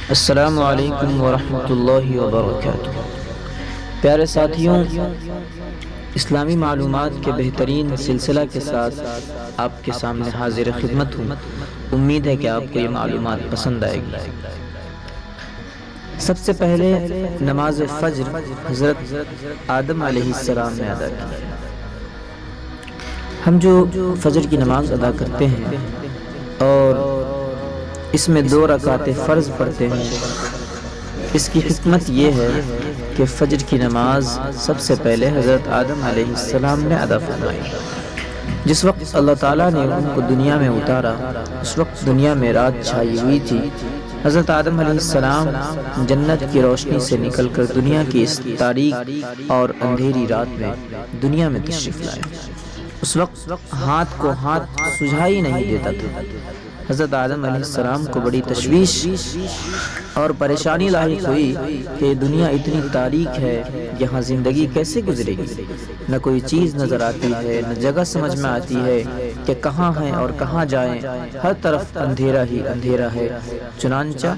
السلام علیکم ورحمۃ اللہ وبرکاتہ۔ پیارے ساتھیوں، اسلامی معلومات کے بہترین سلسلہ کے ساتھ آپ کے سامنے حاضر خدمت ہوں۔ امید ہے کہ آپ کو یہ معلومات پسند آئے گی۔ سب سے پہلے نماز فجر حضرت آدم علیہ السلام نے ادا کی۔ ہم جو فجر کی نماز ادا کرتے ہیں اور اس میں 2 رکعتیں فرض پڑھتے ہیں، اس کی حکمت یہ ہے کہ فجر کی نماز سب سے پہلے حضرت آدم علیہ السلام نے ادا فرمائی۔ جس وقت اللہ تعالیٰ نے ان کو دنیا میں اتارا، اس وقت دنیا میں رات چھائی ہوئی تھی۔ حضرت آدم علیہ السلام جنت کی روشنی سے نکل کر دنیا کی اس تاریک اور اندھیری رات میں دنیا میں تشریف لائے۔ اس وقت ہاتھ کو ہاتھ سجھائی نہیں دیتا تھا۔ حضرت آدم علیہ السلام کو بڑی تشویش اور پریشانی لاحق ہوئی کہ دنیا اتنی تاریک ہے، یہاں زندگی کیسے گزرے گی؟ نہ کوئی چیز نظر آتی ہے، نہ جگہ سمجھ میں آتی ہے کہ کہاں ہیں اور کہاں جائیں، ہر طرف اندھیرا ہی اندھیرا ہے۔ چنانچہ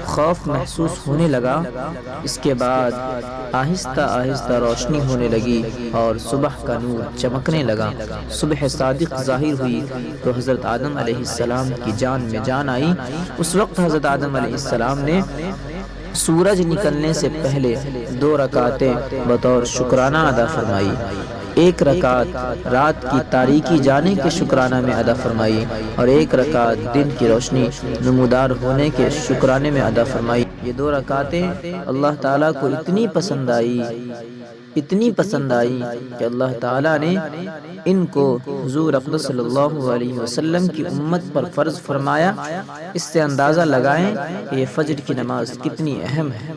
خوف محسوس ہونے لگا۔ اس کے بعد آہستہ آہستہ روشنی ہونے لگی اور صبح کا نور چمکنے لگا۔ صبح صادق ظاہر ہوئی تو حضرت آدم علیہ السلام کی جان میں جان آئی۔ اس وقت حضرت آدم علیہ السلام نے سورج نکلنے سے پہلے 2 رکعتیں بطور شکرانہ ادا فرمائی۔ 1 رکعت رات کی تاریکی جانے کے شکرانہ میں ادا فرمائی اور 1 رکعت دن کی روشنی نمودار ہونے کے شکرانے میں ادا فرمائی۔ یہ 2 رکعتیں اللہ تعالیٰ کو اتنی پسند آئی کہ اللہ تعالیٰ نے ان کو حضور اقدس صلی اللہ علیہ وسلم کی امت پر فرض فرمایا۔ اس سے اندازہ لگائیں کہ یہ فجر کی نماز کتنی اہم ہے۔